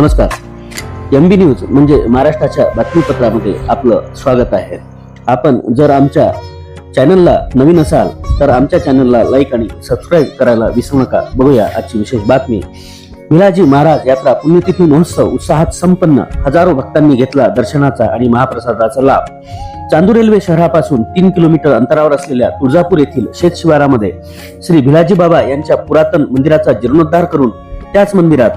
नमस्कार. MB news म्हणजे महाराष्ट्राच्या बातमीपत्रामध्ये आपलं स्वागत आहे. आपण जर आमच्या चॅनलला नवीन असाल तर आमच्या चॅनलला लाईक आणि सबस्क्राईब करायला विसरू नका. बघूया आजची विशेष बातमी. भिलाजी महाराज यात्रा पुण्यतिथी महोत्सव उत्साहात संपन्न. हजारो भक्तांनी घेतला दर्शनाचा आणि महाप्रसादाचा लाभ. चांदूर रेल्वे शहरापासून 3 किलोमीटर अंतरावर असलेल्या तुळजापूर येथील शेत शिवारामध्ये श्री भिलाजी बाबा यांच्या पुरातन मंदिराचा जीर्णोद्धार करून त्याच मंदिरात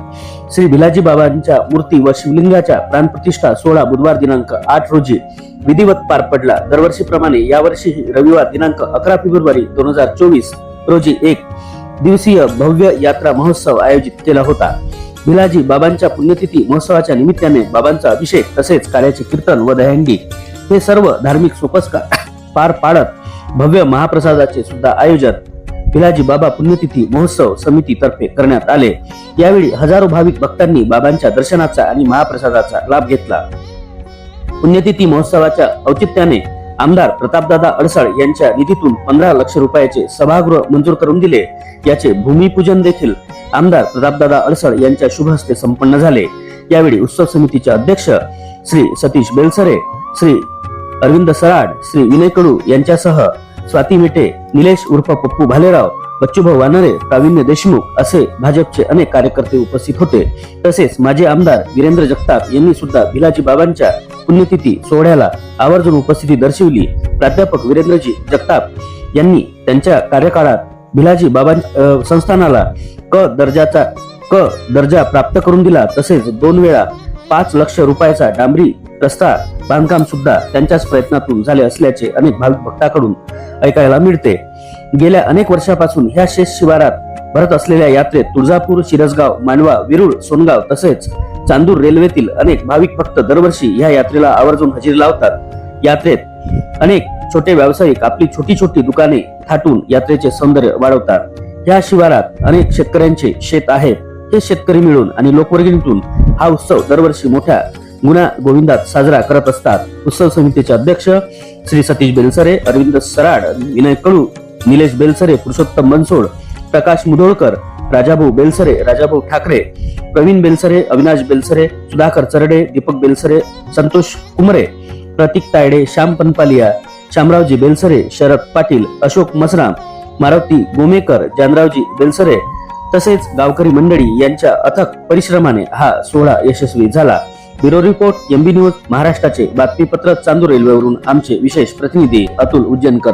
श्री भिलाजी बाबांच्या मूर्ती व शिवलिंगाच्या प्राणप्रतिष्ठा सोहळा बुधवार दिनांक 8 रोजी विधिवत पार पडला. दरवर्षीप्रमाणे यावर्षी रविवार दिनांक 11 फेब्रुवारी 2024 रोजी 1 दिवसीय भव्य यात्रा महोत्सव आयोजित केला होता. भिलाजी बाबांच्या पुण्यतिथी महोत्सवाच्या निमित्ताने बाबांचा अभिषेक तसेच कार्याचे कीर्तन व दहंडी हे सर्व धार्मिक सोपस्कार पार पाडत भव्य महाप्रसादाचे सुद्धा आयोजन भिलाजी बाबा पुण्यतिथी महोत्सव समितीतर्फे करण्यात आले. यावेळी हजारो भाविक भक्तांनी बाबांच्या दर्शनाचा आणि महाप्रसादाचा लाभ घेतला. पुण्यतिथी महोत्सवाच्या औचित्याने आमदार प्रतापदादा अडसळ यांच्या निधीतून 15 लाख रुपयाचे सभागृह मंजूर करून दिले. याचे भूमिपूजन देखील आमदार प्रतापदादा अडसळ यांच्या शुभ हस्ते संपन्न झाले. यावेळी उत्सव समितीचे अध्यक्ष श्री सतीश बेलसरे, श्री अरविंद सराड, श्री विनय कडू यांच्यासह स्वाती मेटे, निलेश उर्फ पप्पू भालेराव, बच्चूभाऊ वानरे, प्रावीण्य देशमुख असे भाजपचे अनेक कार्यकर्ते उपस्थित होते. तसेच माजी आमदार वीरेंद्र जगताप यांनी सुद्धा भिलाजी बाबांच्या पुण्यतिथी सोहळ्याला आवर्जून उपस्थिती दर्शवली. प्राध्यापक वीरेंद्रजी जगताप यांनी त्यांच्या कार्यकाळात भिलाजी बाबा संस्थानाला क दर्जा प्राप्त करून दिला. तसेच 2 वेळा 5 लाख रुपयाचा डांबरी रस्ता बांधकाम सुद्धा त्यांच्याच प्रयत्नातून झाले असल्याचे अनेक भाविक भक्तांकडून ऐकायला मिळते. गेल्या अनेक वर्षापासून ह्या शेत शिवारात भरत असलेल्या यात्रेत तुळजापूर, शिरसगाव, मांडवा, विरुळ, सोनगाव तसेच चांदूर रेल्वेतील अनेक भाविक भक्त दरवर्षी ह्या यात्रेला आवर्जून हजेरी लावतात. यात्रेत अनेक छोटे व्यावसायिक आपली छोटी छोटी दुकाने थाटून यात्रेचे सौंदर्य वाढवतात. ह्या शिवारात अनेक शेतकऱ्यांचे शेत आहेत. हे शेतकरी मिळून आणि लोकवर्गणीतून हा उत्सव दरवर्षी मोठ्या गुणा गोविंदात साजरा करत असतात. उत्सव समितीचे अध्यक्ष श्री सतीश बेलसरे, अरविंद सराड, विनय कडू, निलेश बेलसरे, पुरुषोत्तम बनसोड, प्रकाश मुधोळकर, राजाभाऊ बेलसरे, राजाभाऊ ठाकरे, प्रवीण बेलसरे, अविनाश बेलसरे, सुधाकर चरडे, दीपक बेलसरे, संतोष कुमरे, प्रतीक तायडे, श्याम पनपालिया, शामरावजी बेलसरे, शरद पाटील, अशोक मसराम, मारुती गोमेकर, जानरावजी बेलसरे तसेच गावकरी मंडळी यांच्या अथक परिश्रमाने हा सोहळा यशस्वी झाला. ब्युरो रिपोर्ट, MB न्यूज, महाराष्ट्राचे बातमीपत्र, चांदूर रेल्वेवरून आमचे विशेष प्रतिनिधी अतुल उज्जैनकर.